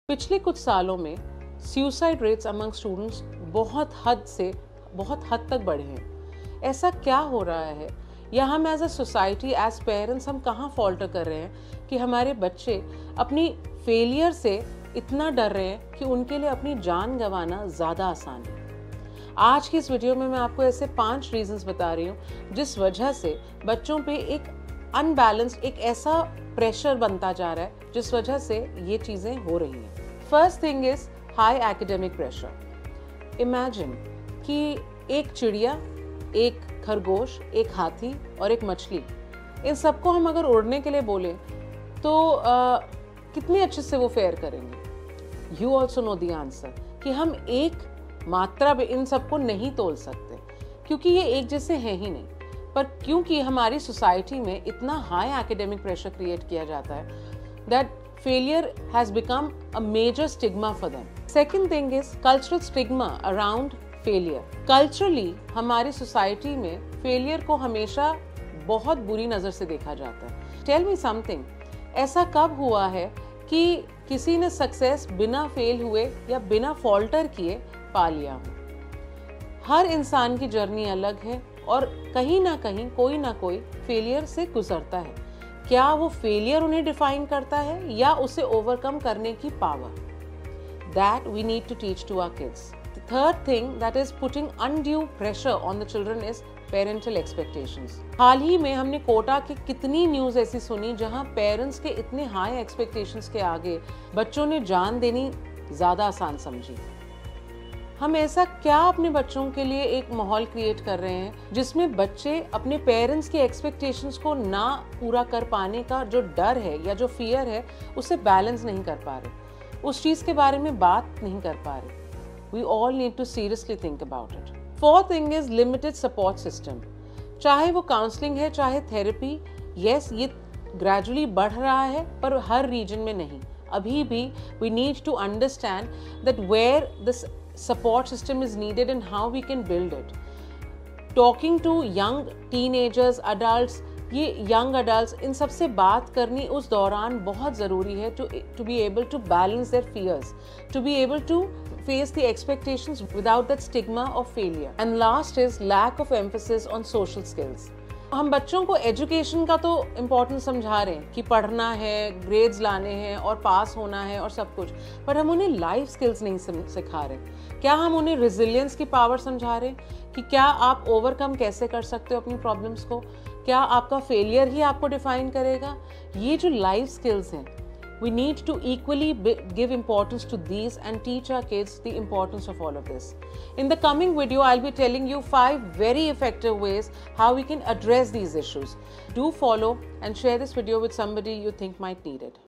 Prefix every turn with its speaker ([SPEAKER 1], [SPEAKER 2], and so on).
[SPEAKER 1] पिछले कुछ सालों में सुसाइड रेट्स अमंग स्टूडेंट्स बहुत हद तक बढ़े हैं। ऐसा क्या हो रहा है, या हम as a society, as parents, हम कहाँ फॉल्टर कर रहे हैं कि हमारे बच्चे अपनी फेलियर से इतना डर रहे हैं कि उनके लिए अपनी जान गंवाना ज़्यादा आसान है। आज की इस वीडियो में मैं आपको ऐसे 5 रीजंस बता रही हूँ जिस वजह से बच्चों पे एक अनबैलेंस्ड, एक ऐसा प्रेशर बनता जा रहा है जिस वजह से ये चीज़ें हो रही हैं। First thing is high academic pressure. Imagine कि एक चिड़िया, एक खरगोश, एक हाथी और एक मछली, इन सबको हम अगर उड़ने के लिए बोलें तो कितनी अच्छे से वो फेयर करेंगे। You also know the answer कि हम एक मात्रा में इन सबको नहीं तोल सकते क्योंकि ये एक जैसे हैं ही नहीं। पर क्योंकि हमारी सोसाइटी में इतना हाई एकेडमिक प्रेशर क्रिएट किया जाता है that failure has become a major stigma for them. Second thing is cultural stigma around failure. Culturally हमारी सोसाइटी में failure को हमेशा बहुत बुरी नज़र से देखा जाता है। Tell me something, ऐसा कब हुआ है कि किसी ने सक्सेस बिना फेल हुए या बिना फॉल्टर किए पा लिया हो? हर इंसान की जर्नी अलग है और कहीं ना कहीं कोई ना कोई फेलियर से गुजरता है। क्या वो फेलियर उन्हें डिफाइन करता है या उसे ओवरकम करने की power? That we need to teach to our kids. The third thing that is putting undue pressure on the children is parental expectations. हाल ही में हमने कोटा की कितनी न्यूज़ ऐसी सुनी जहां पेरेंट्स के इतने हाई एक्सपेक्टेशंस के आगे बच्चों ने जान देनी ज़्यादा आसान समझी। हम ऐसा क्या अपने बच्चों के लिए एक माहौल क्रिएट कर रहे हैं जिसमें बच्चे अपने पेरेंट्स की एक्सपेक्टेशंस को ना पूरा कर पाने का जो डर है या जो फियर है उसे बैलेंस नहीं कर पा रहे, उस चीज़ के बारे में बात नहीं कर पा रहे। We all need to seriously think about it. Fourth thing is limited support system. चाहे वो काउंसलिंग है, चाहे थेरेपी, यस ये ग्रेजुअली बढ़ रहा है पर हर रीजन में नहीं। अभी भी we need to understand that where this support system is needed and how we can build it. Talking to young teenagers, adults, ये young adults, इन सब से बात करनी उस दौरान बहुत ज़रूरी है to be able to balance their fears, to be able to face the expectations without that stigma of failure. And last is lack of emphasis on social skills. हम बच्चों को एजुकेशन का तो इम्पोर्टेंस समझा रहे हैं कि पढ़ना है, ग्रेड्स लाने हैं और पास होना है और सब कुछ, पर हम उन्हें लाइफ स्किल्स नहीं सिखा रहे। क्या हम उन्हें रेजिलियंस की पावर समझा रहे हैं कि क्या आप ओवरकम कैसे कर सकते हो अपनी प्रॉब्लम्स को? क्या आपका फेलियर ही आपको डिफाइन करेगा? ये जो लाइफ स्किल्स हैं, we need to equally give importance to these and teach our kids the importance of all of this. In the coming video, I'll be telling you 5 very effective ways how we can address these issues. Do follow and share this video with somebody you think might need it.